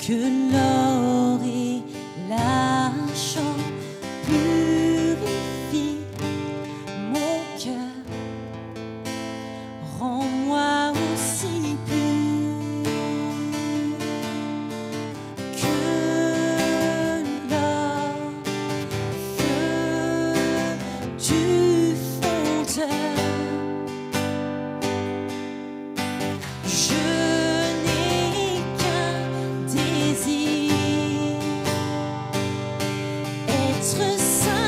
que l'or et l'argent purifient mon cœur. Rends-moi aussi pur que l'or, feu du fondeur. Je n'ai qu'un désir, être saint,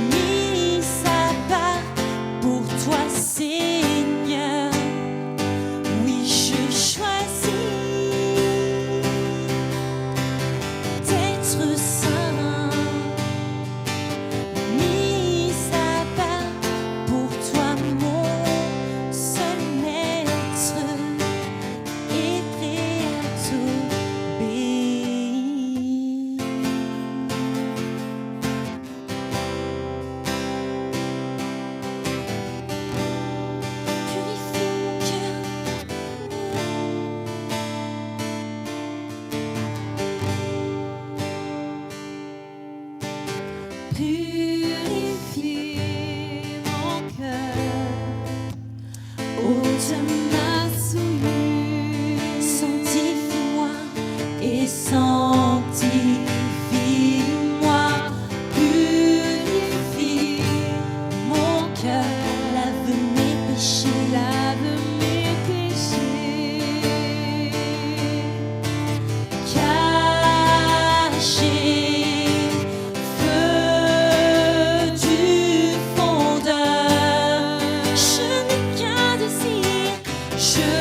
mis à part pour toi, Seigneur. Oui, je choisis d'être saint. Mis à part pour toi, mon seul maître, et prêt à t'obéir. Purifie mon cœur. Purifie mon cœur, eau de ma souillure. Sanctifie-moi et sanctifie-moi. Purifie mon cœur, lave mes péchés, Caché, feu du fondeur. Je n'ai qu'un désir, je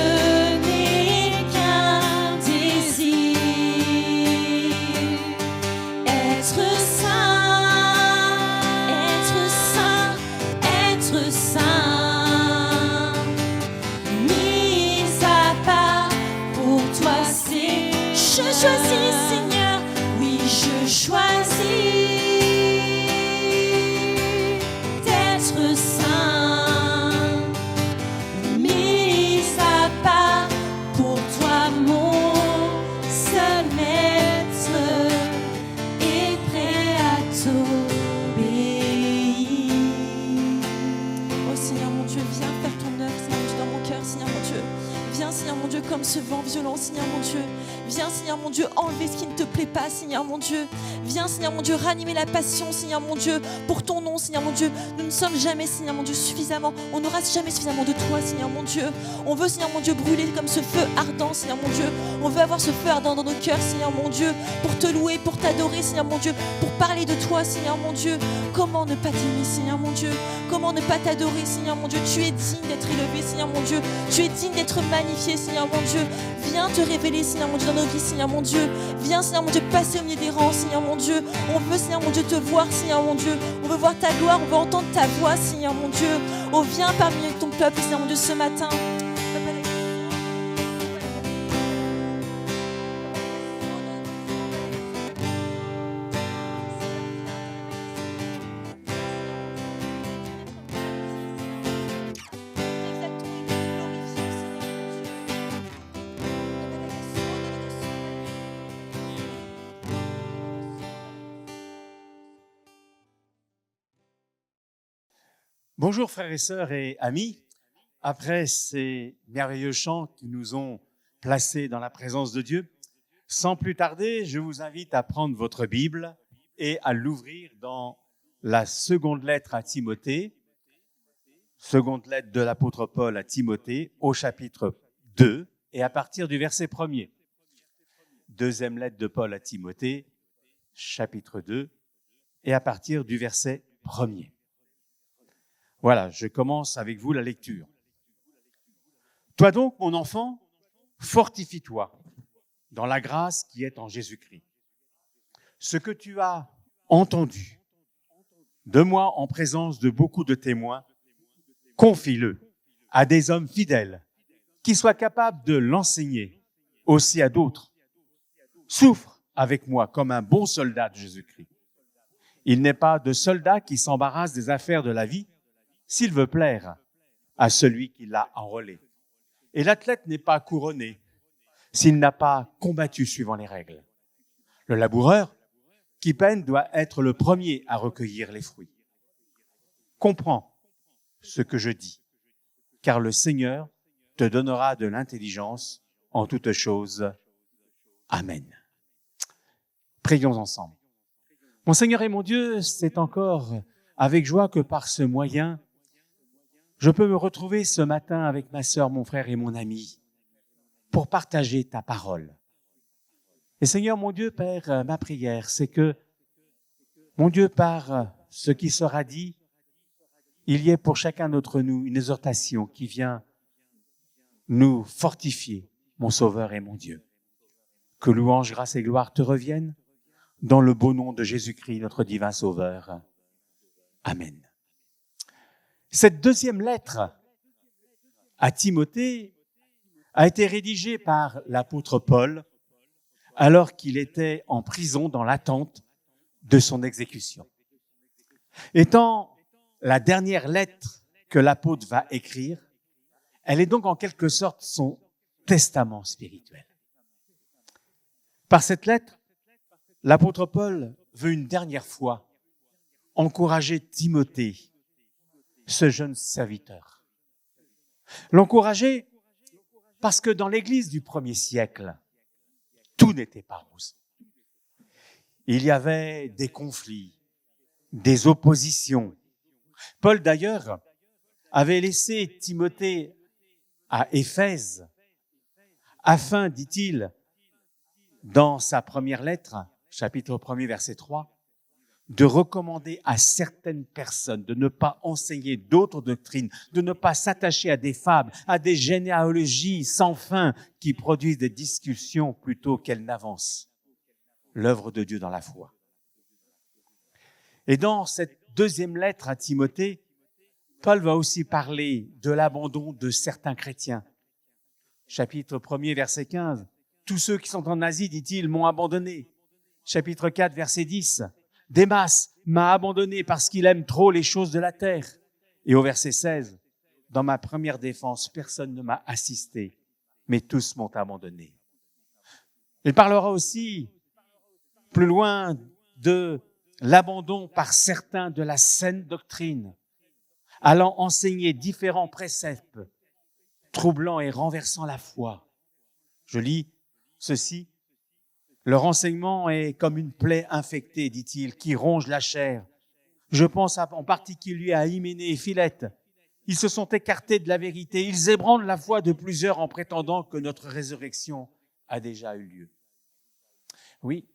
n'ai qu'un désir. Être saint, être saint, être saint. Mis à part pour toi, c'est je choisis, Seigneur. Oui, je choisis d'être saint. Mis à part pour toi, mon seul maître, et prêt à t'obéir. Oh Seigneur mon Dieu, viens faire ton œuvre, Seigneur mon Dieu, dans mon cœur, Seigneur mon Dieu. Viens, Seigneur mon Dieu, comme ce vent violent, Seigneur mon Dieu. Viens, Seigneur mon Dieu, enlever ce qui ne te plaît pas, Seigneur mon Dieu. Viens, Seigneur mon Dieu, ranimer la passion, Seigneur mon Dieu, pour ton nom, Seigneur mon Dieu. Nous ne sommes jamais, Seigneur mon Dieu, suffisamment. On n'aura jamais suffisamment de toi, Seigneur mon Dieu. On veut, Seigneur mon Dieu, brûler comme ce feu ardent, Seigneur mon Dieu. On veut avoir ce feu ardent dans nos cœurs, Seigneur mon Dieu, pour te louer, pour t'adorer, Seigneur mon Dieu, pour parler de toi, Seigneur mon Dieu. Comment ne pas t'aimer, Seigneur mon Dieu? Comment ne pas t'adorer, Seigneur mon Dieu? Tu es digne d'être élevé, Seigneur mon Dieu. Tu es digne d'être magnifié, Seigneur mon Dieu. Viens te révéler, Seigneur mon Dieu, dans nos vies, Seigneur mon Dieu. Viens, Seigneur mon Dieu, passer au milieu des rangs, Seigneur mon Dieu. On veut, Seigneur mon Dieu, te voir, Seigneur mon Dieu. On veut voir ta gloire, on veut entendre ta voix, Seigneur mon Dieu. Oh, viens parmi ton peuple, Seigneur mon Dieu, ce matin. Bonjour frères et sœurs et amis. Après ces merveilleux chants qui nous ont placés dans la présence de Dieu, sans plus tarder, je vous invite à prendre votre Bible et à l'ouvrir dans la seconde lettre à Timothée, seconde lettre de l'apôtre Paul à Timothée, au chapitre 2 et à partir du verset 1er. Deuxième lettre de Paul à Timothée, chapitre 2 et à partir du verset 1er. Voilà, je commence avec vous la lecture. Toi donc, mon enfant, fortifie-toi dans la grâce qui est en Jésus-Christ. Ce que tu as entendu de moi en présence de beaucoup de témoins, confie-le à des hommes fidèles qui soient capables de l'enseigner aussi à d'autres. Souffre avec moi comme un bon soldat de Jésus-Christ. Il n'est pas de soldat qui s'embarrasse des affaires de la vie s'il veut plaire à celui qui l'a enrôlé. Et l'athlète n'est pas couronné s'il n'a pas combattu suivant les règles. Le laboureur qui peine doit être le premier à recueillir les fruits. Comprends ce que je dis, car le Seigneur te donnera de l'intelligence en toutes choses. Amen. Prions ensemble. Mon Seigneur et mon Dieu, c'est encore avec joie que par ce moyen, je peux me retrouver ce matin avec ma sœur, mon frère et mon ami pour partager ta parole. Et Seigneur, mon Dieu, Père, ma prière, c'est que, mon Dieu, par ce qui sera dit, il y ait pour chacun d'entre nous une exhortation qui vient nous fortifier, mon Sauveur et mon Dieu. Que louange, grâce et gloire te reviennent dans le beau nom de Jésus-Christ, notre divin Sauveur. Amen. Cette deuxième lettre à Timothée a été rédigée par l'apôtre Paul alors qu'il était en prison dans l'attente de son exécution. Étant la dernière lettre que l'apôtre va écrire, elle est donc en quelque sorte son testament spirituel. Par cette lettre, l'apôtre Paul veut une dernière fois encourager Timothée, ce jeune serviteur. L'encourager parce que dans l'Église du premier siècle, tout n'était pas rose. Il y avait des conflits, des oppositions. Paul, d'ailleurs, avait laissé Timothée à Éphèse afin, dit-il, dans sa première lettre, chapitre 1er, verset 3, de recommander à certaines personnes de ne pas enseigner d'autres doctrines, de ne pas s'attacher à des fables, à des généalogies sans fin qui produisent des discussions plutôt qu'elles n'avancent l'œuvre de Dieu dans la foi. Et dans cette deuxième lettre à Timothée, Paul va aussi parler de l'abandon de certains chrétiens. Chapitre 1er, verset 15. Tous ceux qui sont en Asie, dit-il, m'ont abandonné. Chapitre 4, verset 10. Démas m'a abandonné parce qu'il aime trop les choses de la terre. Et au verset 16, dans ma première défense, personne ne m'a assisté, mais tous m'ont abandonné. Il parlera aussi plus loin de l'abandon par certains de la saine doctrine, allant enseigner différents préceptes, troublant et renversant la foi. Je lis ceci. Leur enseignement est comme une plaie infectée, dit-il, qui ronge la chair. Je pense en particulier à Hyménée et Philette. Ils se sont écartés de la vérité. Ils ébranlent la foi de plusieurs en prétendant que notre résurrection a déjà eu lieu. Oui,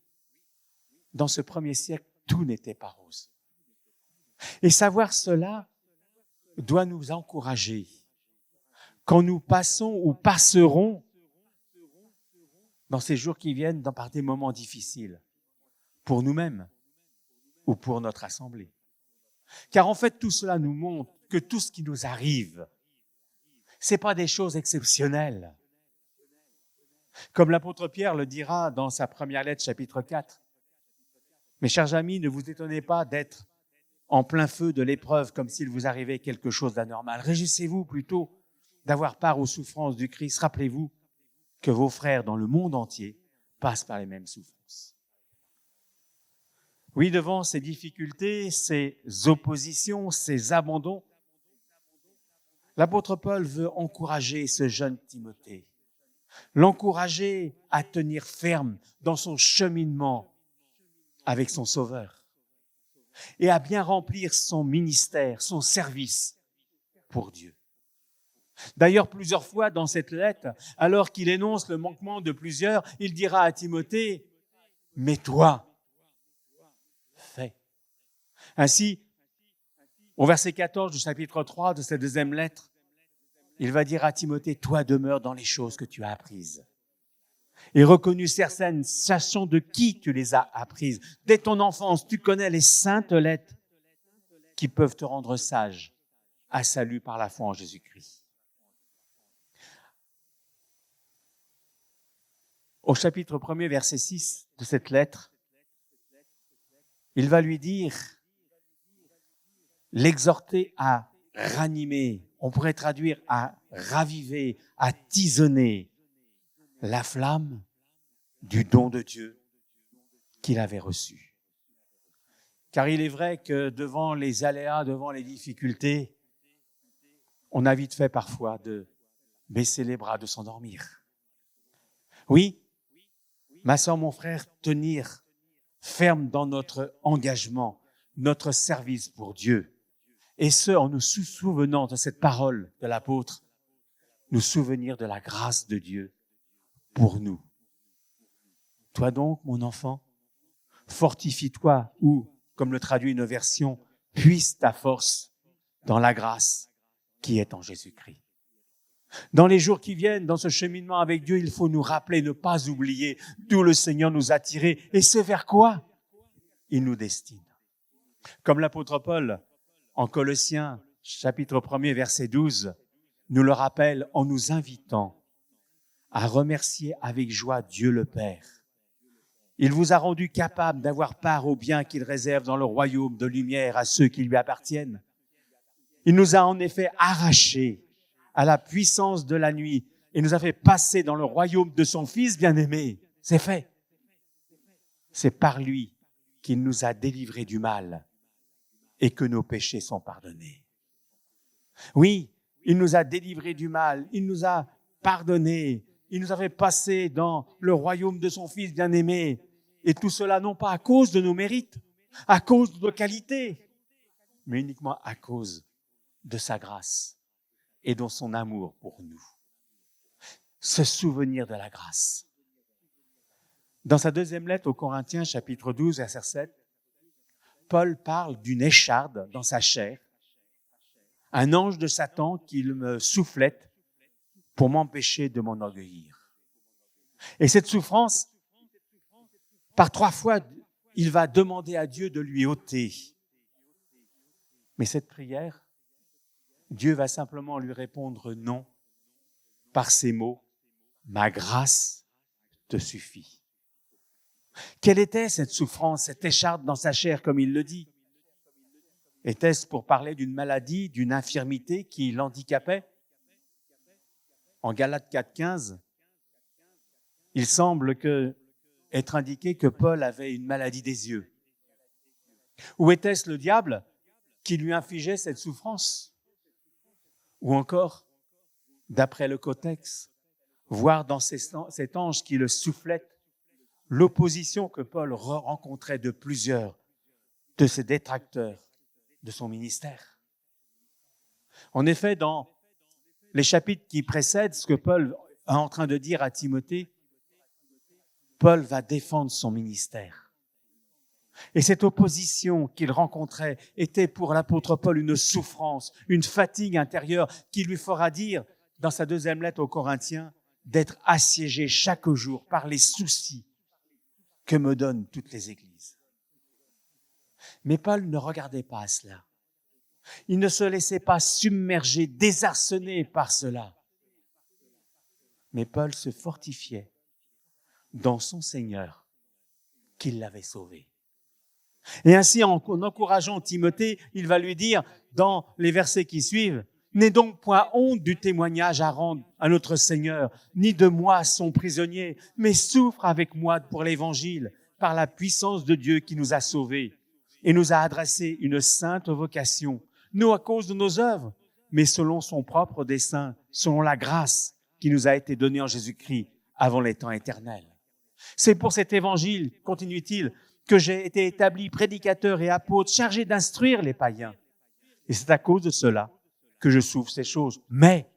dans ce premier siècle, tout n'était pas rose. Et savoir cela doit nous encourager quand nous passons ou passerons dans ces jours qui viennent par des moments difficiles, pour nous-mêmes ou pour notre assemblée. Car en fait, tout cela nous montre que tout ce qui nous arrive, c'est pas des choses exceptionnelles. Comme l'apôtre Pierre le dira dans sa première lettre, chapitre 4. Mes chers amis, ne vous étonnez pas d'être en plein feu de l'épreuve comme s'il vous arrivait quelque chose d'anormal. Réjouissez-vous plutôt d'avoir part aux souffrances du Christ. Rappelez-vous que vos frères dans le monde entier passent par les mêmes souffrances. Oui, devant ces difficultés, ces oppositions, ces abandons, l'apôtre Paul veut encourager ce jeune Timothée, l'encourager à tenir ferme dans son cheminement avec son Sauveur et à bien remplir son ministère, son service pour Dieu. D'ailleurs, plusieurs fois dans cette lettre, alors qu'il énonce le manquement de plusieurs, il dira à Timothée, « Mais toi, fais. » Ainsi, au verset 14 du chapitre 3 de cette deuxième lettre, il va dire à Timothée, « Toi demeure dans les choses que tu as apprises. » Et reconnu certaines, sachant de qui tu les as apprises. Dès ton enfance, tu connais les saintes lettres qui peuvent te rendre sage à salut par la foi en Jésus-Christ. Au chapitre 1er, verset 6 de cette lettre, il va lui dire, l'exhorter à ranimer. on pourrait traduire à raviver, à tisonner la flamme du don de Dieu qu'il avait reçu. Car il est vrai que devant les aléas, devant les difficultés, on a vite fait parfois de baisser les bras, de s'endormir. Oui, ma soeur, mon frère, tenir ferme dans notre engagement, notre service pour Dieu. Et ce, en nous souvenant de cette parole de l'apôtre, nous souvenir de la grâce de Dieu pour nous. Toi donc, mon enfant, fortifie-toi ou, comme le traduit une version, puise ta force dans la grâce qui est en Jésus-Christ. Dans les jours qui viennent, dans ce cheminement avec Dieu, il faut nous rappeler, ne pas oublier d'où le Seigneur nous a tirés et c'est vers quoi il nous destine. Comme l'apôtre Paul, en Colossiens, chapitre 1er, verset 12, nous le rappelle en nous invitant à remercier avec joie Dieu le Père. Il vous a rendu capable d'avoir part au bien qu'il réserve dans le royaume de lumière à ceux qui lui appartiennent. Il nous a en effet arrachés à la puissance de la nuit et nous a fait passer dans le royaume de son Fils bien-aimé. C'est fait. C'est par lui qu'il nous a délivrés du mal et que nos péchés sont pardonnés. Oui, il nous a délivrés du mal, il nous a pardonnés, il nous a fait passer dans le royaume de son Fils bien-aimé. Et tout cela non pas à cause de nos mérites, à cause de nos qualités, mais uniquement à cause de sa grâce et de son amour pour nous. Se souvenir de la grâce. Dans sa deuxième lettre aux Corinthiens, chapitre 12, verset 7, Paul parle d'une écharde dans sa chair, un ange de Satan qui me soufflette pour m'empêcher de m'enorgueillir. Et cette souffrance, par 3 fois, il va demander à Dieu de lui ôter. Mais cette prière, Dieu va simplement lui répondre non par ces mots, ma grâce te suffit. Quelle était cette souffrance, cette écharde dans sa chair, comme il le dit? Était-ce pour parler d'une maladie, d'une infirmité qui l'handicapait? En Galates 4,15, il semble être indiqué que Paul avait une maladie des yeux. Ou était-ce le diable qui lui infligeait cette souffrance? Ou encore, d'après le codex, voir dans cet ange qui le soufflette l'opposition que Paul rencontrait de plusieurs de ses détracteurs de son ministère. En effet, dans les chapitres qui précèdent ce que Paul est en train de dire à Timothée, Paul va défendre son ministère. Et cette opposition qu'il rencontrait était pour l'apôtre Paul une souffrance, une fatigue intérieure qui lui fera dire, dans sa deuxième lettre aux Corinthiens, d'être assiégé chaque jour par les soucis que me donnent toutes les églises. Mais Paul ne regardait pas à cela. Il ne se laissait pas submerger, désarçonner par cela. Mais Paul se fortifiait dans son Seigneur qui l'avait sauvé. Et ainsi, en encourageant Timothée, il va lui dire, dans les versets qui suivent, « N'aie donc point honte du témoignage à rendre à notre Seigneur, ni de moi son prisonnier, mais souffre avec moi pour l'Évangile, par la puissance de Dieu qui nous a sauvés et nous a adressé une sainte vocation, non à cause de nos œuvres, mais selon son propre dessein, selon la grâce qui nous a été donnée en Jésus-Christ avant les temps éternels. C'est pour cet Évangile, continue-t-il, que j'ai été établi prédicateur et apôtre, chargé d'instruire les païens. Et c'est à cause de cela que je souffre ces choses. Mais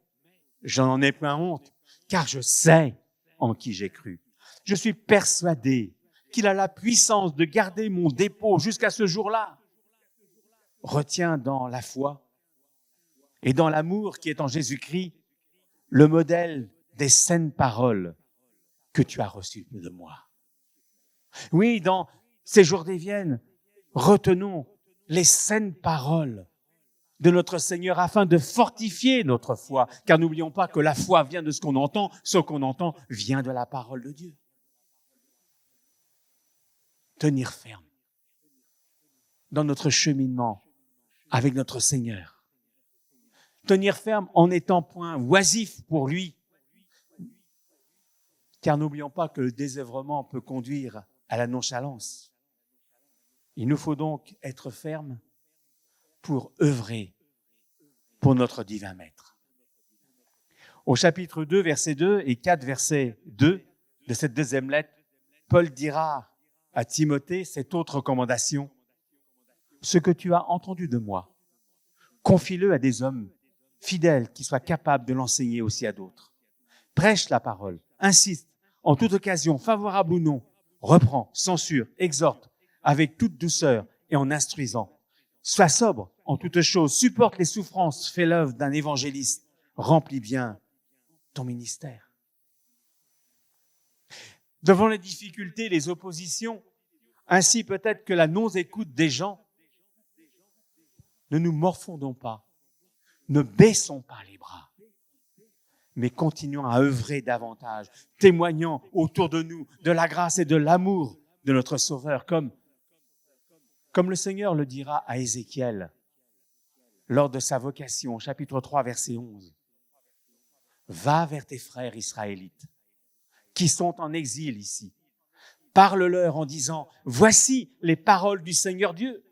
je n'en ai point honte, car je sais en qui j'ai cru. Je suis persuadé qu'il a la puissance de garder mon dépôt jusqu'à ce jour-là. Retiens dans la foi et dans l'amour qui est en Jésus-Christ le modèle des saines paroles que tu as reçues de moi. Oui, dans ces jours déviennent, retenons les saines paroles de notre Seigneur afin de fortifier notre foi. Car n'oublions pas que la foi vient de ce qu'on entend vient de la parole de Dieu. Tenir ferme dans notre cheminement avec notre Seigneur. Tenir ferme en n'étant point oisif pour lui. Car n'oublions pas que le désœuvrement peut conduire à la nonchalance. Il nous faut donc être ferme pour œuvrer pour notre divin Maître. Au chapitre 2, verset 2 et 4, verset 2 de cette deuxième lettre, Paul dira à Timothée cette autre recommandation. Ce que tu as entendu de moi, confie-le à des hommes fidèles qui soient capables de l'enseigner aussi à d'autres. Prêche la parole, insiste, en toute occasion, favorable ou non, reprend, censure, exhorte, avec toute douceur et en instruisant. Sois sobre en toutes choses, supporte les souffrances, fais l'œuvre d'un évangéliste, remplis bien ton ministère. Devant les difficultés, les oppositions, ainsi peut-être que la non-écoute des gens, ne nous morfondons pas, ne baissons pas les bras, mais continuons à œuvrer davantage, témoignant autour de nous de la grâce et de l'amour de notre Sauveur, comme le Seigneur le dira à Ézéchiel lors de sa vocation, au chapitre 3, verset 11. Va vers tes frères israélites qui sont en exil ici. Parle-leur en disant, voici les paroles du Seigneur Dieu.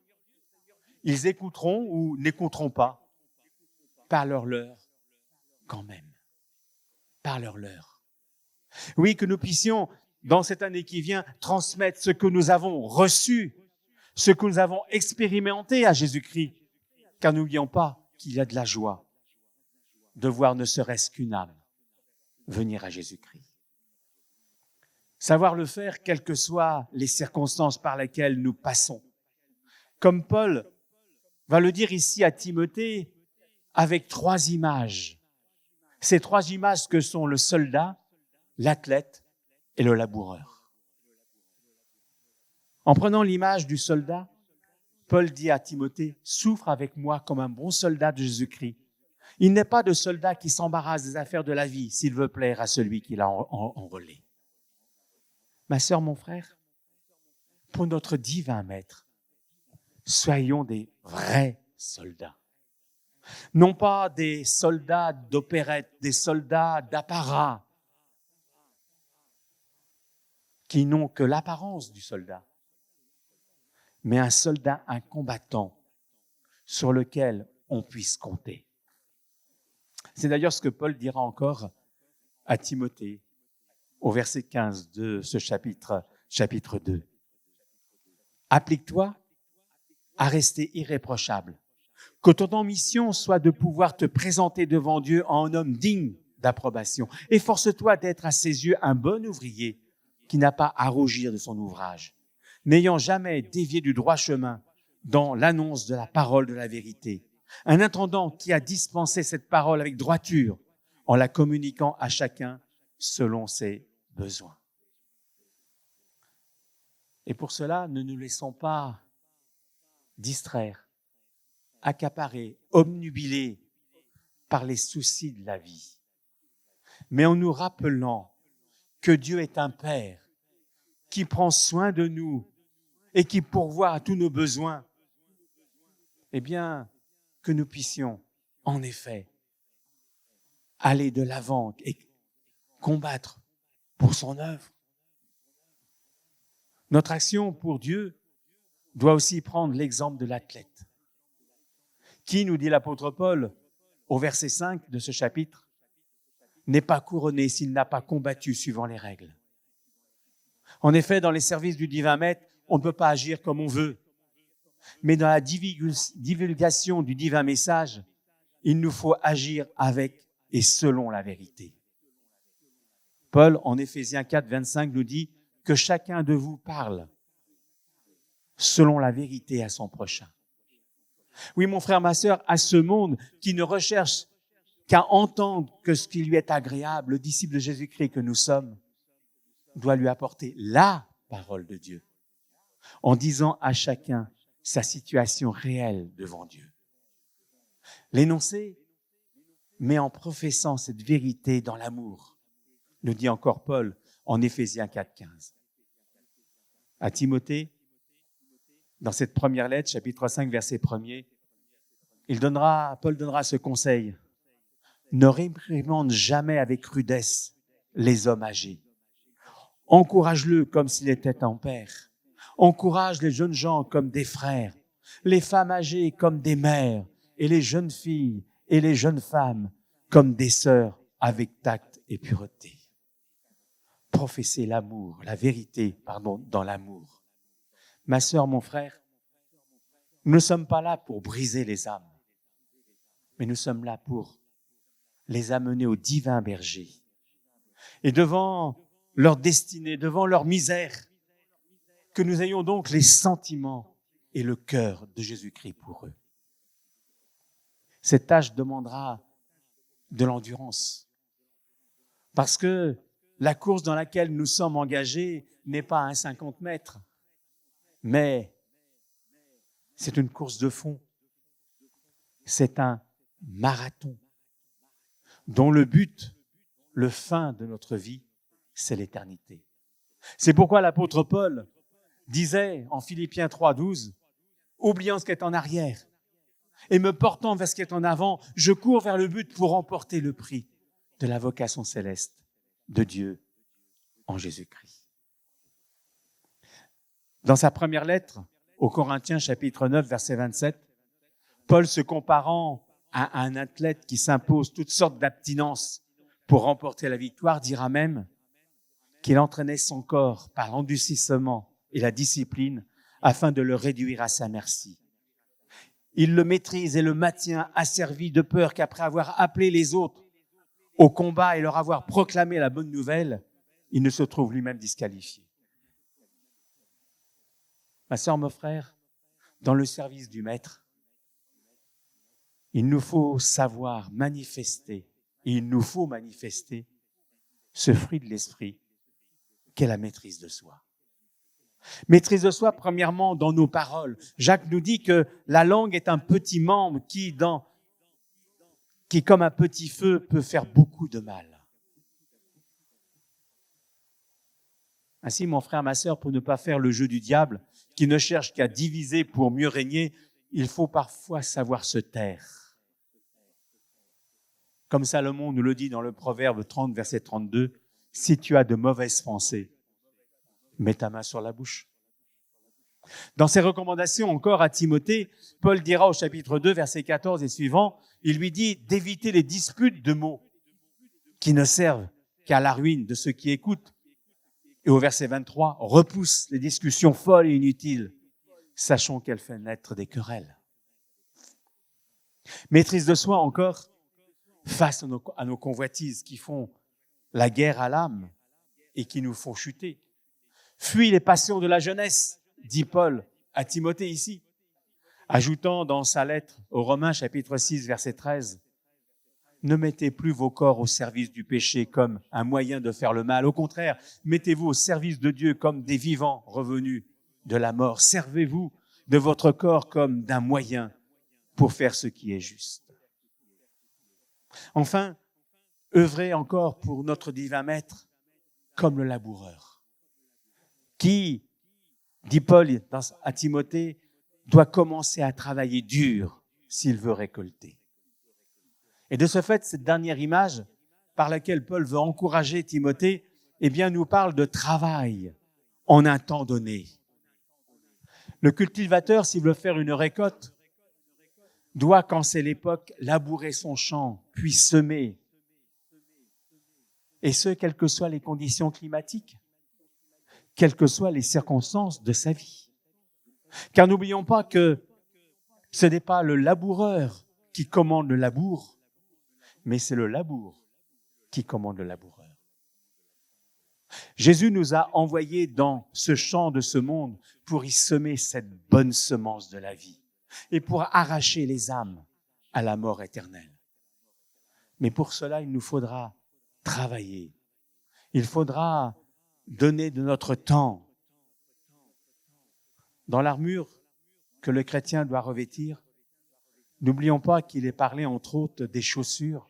Ils écouteront ou n'écouteront pas. Parle-leur quand même. Parle-leur. Oui, que nous puissions, dans cette année qui vient, transmettre ce que nous avons reçu, ce que nous avons expérimenté à Jésus-Christ. Car n'oublions pas qu'il y a de la joie de voir ne serait-ce qu'une âme venir à Jésus-Christ. Savoir le faire, quelles que soient les circonstances par lesquelles nous passons. Comme Paul va le dire ici à Timothée, avec 3 images. Ces 3 images que sont le soldat, l'athlète et le laboureur. En prenant l'image du soldat, Paul dit à Timothée, souffre avec moi comme un bon soldat de Jésus-Christ. Il n'est pas de soldat qui s'embarrasse des affaires de la vie s'il veut plaire à celui qui l'a enrôlé. Ma sœur, mon frère, pour notre divin Maître, soyons des vrais soldats. Non pas des soldats d'opérette, des soldats d'apparat qui n'ont que l'apparence du soldat, mais un soldat, un combattant sur lequel on puisse compter. C'est d'ailleurs ce que Paul dira encore à Timothée au verset 15 de ce chapitre 2. Applique-toi à rester irréprochable. Que ton ambition soit de pouvoir te présenter devant Dieu en homme digne d'approbation. Efforce-toi d'être à ses yeux un bon ouvrier qui n'a pas à rougir de son ouvrage, n'ayant jamais dévié du droit chemin dans l'annonce de la parole de la vérité. Un intendant qui a dispensé cette parole avec droiture en la communiquant à chacun selon ses besoins. Et pour cela, ne nous laissons pas distraire, accaparer, obnubilés par les soucis de la vie, mais en nous rappelant que Dieu est un Père qui prend soin de nous et qui pourvoit à tous nos besoins, eh bien, que nous puissions, en effet, aller de l'avant et combattre pour son œuvre. Notre action pour Dieu doit aussi prendre l'exemple de l'athlète, qui, nous dit l'apôtre Paul au verset 5 de ce chapitre, n'est pas couronné s'il n'a pas combattu suivant les règles. En effet, dans les services du divin Maître, on ne peut pas agir comme on veut. Mais dans la divulgation du divin message, il nous faut agir avec et selon la vérité. Paul, en Éphésiens 4, 25, nous dit que chacun de vous parle selon la vérité à son prochain. Oui, mon frère, ma sœur, à ce monde qui ne recherche qu'à entendre que ce qui lui est agréable, le disciple de Jésus-Christ que nous sommes, doit lui apporter la parole de Dieu, en disant à chacun sa situation réelle devant Dieu. L'énoncer, mais en professant cette vérité dans l'amour, nous dit encore Paul en Éphésiens 4, 15. À Timothée, dans cette première lettre, chapitre 5, verset 1er, Paul donnera ce conseil ne réprimande jamais avec rudesse les hommes âgés. Encourage-le comme s'il était ton père. Encourage les jeunes gens comme des frères, les femmes âgées comme des mères, et les jeunes filles et les jeunes femmes comme des sœurs avec tact et pureté. Professez l'amour, la vérité, dans l'amour. Ma sœur, mon frère, nous ne sommes pas là pour briser les âmes, mais nous sommes là pour les amener au divin berger. Et devant leur destinée, devant leur misère, que nous ayons donc les sentiments et le cœur de Jésus-Christ pour eux. Cette tâche demandera de l'endurance, parce que la course dans laquelle nous sommes engagés n'est pas un 50 mètres, mais c'est une course de fond. C'est un marathon dont le but, le fin de notre vie, c'est l'éternité. C'est pourquoi l'apôtre Paul disait en Philippiens 3:12, « Oubliant ce qui est en arrière et me portant vers ce qui est en avant, je cours vers le but pour remporter le prix de la vocation céleste de Dieu en Jésus-Christ. » Dans sa première lettre aux Corinthiens, chapitre 9, verset 27, Paul, se comparant à un athlète qui s'impose toutes sortes d'abstinences pour remporter la victoire, dira même qu'il entraînait son corps par l'endurcissement et la discipline afin de le réduire à sa merci. Il le maîtrise et le maintient asservi de peur qu'après avoir appelé les autres au combat et leur avoir proclamé la bonne nouvelle, il ne se trouve lui-même disqualifié. Ma sœur, mon frère, dans le service du Maître, il nous faut savoir manifester, et il nous faut manifester ce fruit de l'esprit qu'est la maîtrise de soi. Maîtrise de soi, premièrement, dans nos paroles. Jacques nous dit que la langue est un petit membre qui, comme un petit feu, peut faire beaucoup de mal. Ainsi, mon frère, ma sœur, pour ne pas faire le jeu du diable, qui ne cherche qu'à diviser pour mieux régner, il faut parfois savoir se taire. Comme Salomon nous le dit dans le Proverbe 30, verset 32, « Si tu as de mauvaises pensées, mets ta main sur la bouche. » Dans ses recommandations encore à Timothée, Paul dira au chapitre 2, verset 14 et suivant, il lui dit d'éviter les disputes de mots qui ne servent qu'à la ruine de ceux qui écoutent. Et au verset 23, repousse les discussions folles et inutiles, sachant qu'elles font naître des querelles. Maîtrise de soi encore, face à nos convoitises qui font la guerre à l'âme et qui nous font chuter. Fuis les passions de la jeunesse, dit Paul à Timothée ici, ajoutant dans sa lettre aux Romains, chapitre 6, verset 13, « Ne mettez plus vos corps au service du péché comme un moyen de faire le mal. Au contraire, mettez-vous au service de Dieu comme des vivants revenus de la mort. Servez-vous de votre corps comme d'un moyen pour faire ce qui est juste. » Enfin, œuvrez encore pour notre divin Maître comme le laboureur, qui, dit Paul à Timothée, doit commencer à travailler dur s'il veut récolter. Et de ce fait, cette dernière image par laquelle Paul veut encourager Timothée, eh bien, nous parle de travail en un temps donné. Le cultivateur, s'il veut faire une récolte, doit, quand c'est l'époque, labourer son champ, puis semer. Et ce, quelles que soient les conditions climatiques, quelles que soient les circonstances de sa vie. Car n'oublions pas que ce n'est pas le laboureur qui commande le labour, mais c'est le labour qui commande le laboureur. Jésus nous a envoyés dans ce champ de ce monde pour y semer cette bonne semence de la vie et pour arracher les âmes à la mort éternelle. Mais pour cela, il nous faudra travailler. Il faudra donner de notre temps. Dans l'armure que le chrétien doit revêtir, n'oublions pas qu'il est parlé entre autres des chaussures,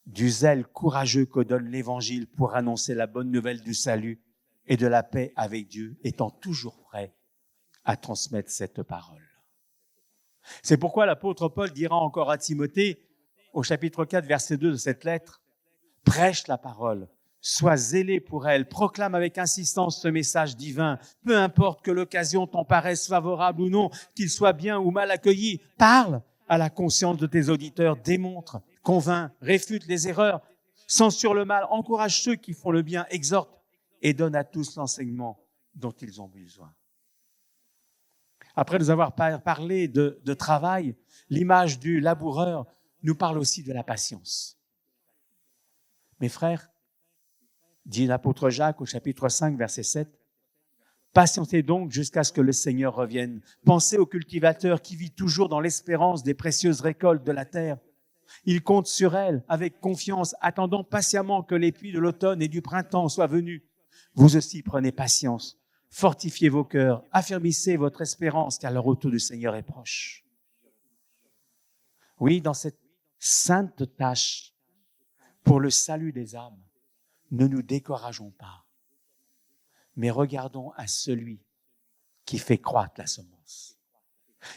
du zèle courageux que donne l'Évangile pour annoncer la bonne nouvelle du salut et de la paix avec Dieu, étant toujours prêt à transmettre cette parole. C'est pourquoi l'apôtre Paul dira encore à Timothée, au chapitre 4, verset 2 de cette lettre, prêche la parole, sois zélé pour elle, proclame avec insistance ce message divin, peu importe que l'occasion t'en paraisse favorable ou non, qu'il soit bien ou mal accueilli, parle à la conscience de tes auditeurs, démontre, convainc, réfute les erreurs, censure le mal, encourage ceux qui font le bien, exhorte et donne à tous l'enseignement dont ils ont besoin. Après nous avoir parlé de travail, l'image du laboureur nous parle aussi de la patience. Mes frères, dit l'apôtre Jacques au chapitre 5, verset 7, « Patientez donc jusqu'à ce que le Seigneur revienne. Pensez au cultivateur qui vit toujours dans l'espérance des précieuses récoltes de la terre. Il compte sur elle avec confiance, attendant patiemment que les pluies de l'automne et du printemps soient venues. Vous aussi prenez patience, fortifiez vos cœurs, affermissez votre espérance, car le retour du Seigneur est proche. » Oui, dans cette sainte tâche pour le salut des âmes, ne nous décourageons pas, mais regardons à celui qui fait croître la semence.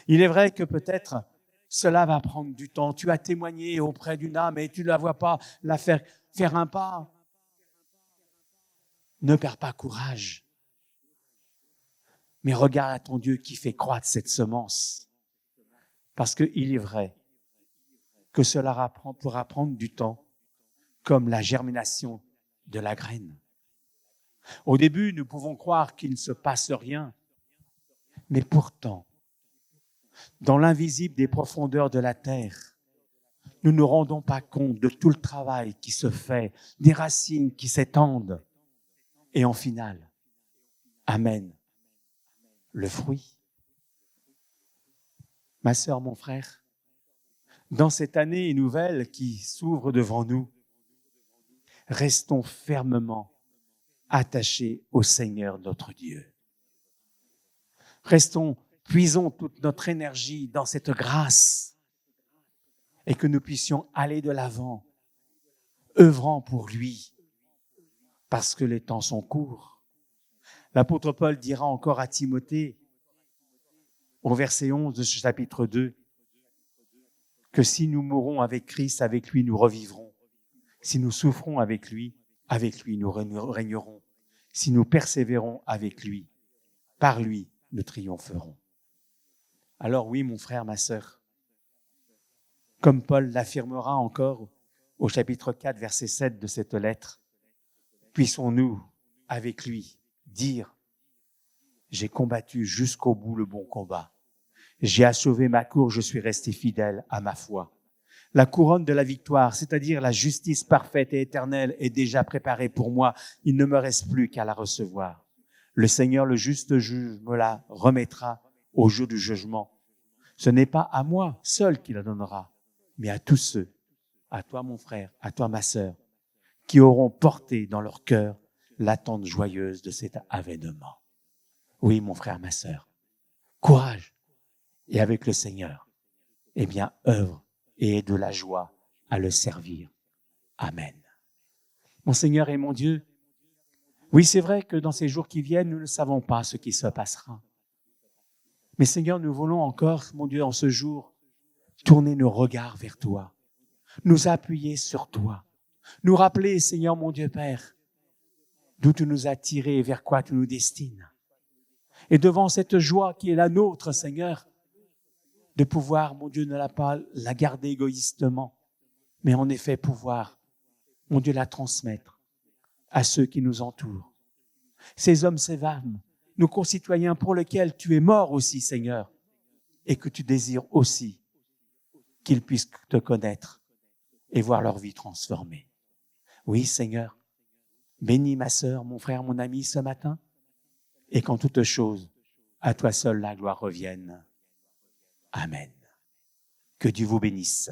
Il est vrai que peut-être cela va prendre du temps. Tu as témoigné auprès d'une âme et tu ne la vois pas la faire un pas. Ne perds pas courage, mais regarde à ton Dieu qui fait croître cette semence. Parce qu'il est vrai que cela pourra prendre du temps, comme la germination de la graine. Au début, nous pouvons croire qu'il ne se passe rien, mais pourtant, dans l'invisible des profondeurs de la terre, nous ne nous rendons pas compte de tout le travail qui se fait, des racines qui s'étendent, et en finale, amène le fruit. Ma sœur, mon frère, dans cette année nouvelle qui s'ouvre devant nous, restons fermement attachés au Seigneur notre Dieu. Puisons toute notre énergie dans cette grâce et que nous puissions aller de l'avant, œuvrant pour lui, parce que les temps sont courts. L'apôtre Paul dira encore à Timothée, au verset 11 de ce chapitre 2, que si nous mourons avec Christ, avec lui nous revivrons. Si nous souffrons avec lui nous régnerons. Si nous persévérons avec lui, par lui, nous triompherons. Alors oui, mon frère, ma sœur, comme Paul l'affirmera encore au chapitre 4, verset 7 de cette lettre, puissons-nous, avec lui, dire « J'ai combattu jusqu'au bout le bon combat. J'ai achevé ma course, je suis resté fidèle à ma foi. La couronne de la victoire, c'est-à-dire la justice parfaite et éternelle, est déjà préparée pour moi. Il ne me reste plus qu'à la recevoir. Le Seigneur, le juste juge, me la remettra au jour du jugement. Ce n'est pas à moi seul qu'il la donnera, mais à tous ceux, à toi mon frère, à toi ma sœur, qui auront porté dans leur cœur l'attente joyeuse de cet avènement. Oui, mon frère, ma sœur, courage, et avec le Seigneur, eh bien, œuvre et aie de la joie à le servir. Amen. Mon Seigneur et mon Dieu, oui, c'est vrai que dans ces jours qui viennent, nous ne savons pas ce qui se passera. Mais Seigneur, nous voulons encore, mon Dieu, en ce jour, tourner nos regards vers toi, nous appuyer sur toi, nous rappeler, Seigneur, mon Dieu Père, d'où tu nous as tirés et vers quoi tu nous destines. Et devant cette joie qui est la nôtre, Seigneur, de pouvoir, mon Dieu, ne pas la garder égoïstement, mais en effet pouvoir, mon Dieu, la transmettre à ceux qui nous entourent. Ces hommes, ces femmes, nos concitoyens pour lesquels tu es mort aussi, Seigneur, et que tu désires aussi qu'ils puissent te connaître et voir leur vie transformée. Oui, Seigneur, bénis ma sœur, mon frère, mon ami ce matin, et qu'en toutes choses, à toi seul la gloire revienne. Amen. Que Dieu vous bénisse.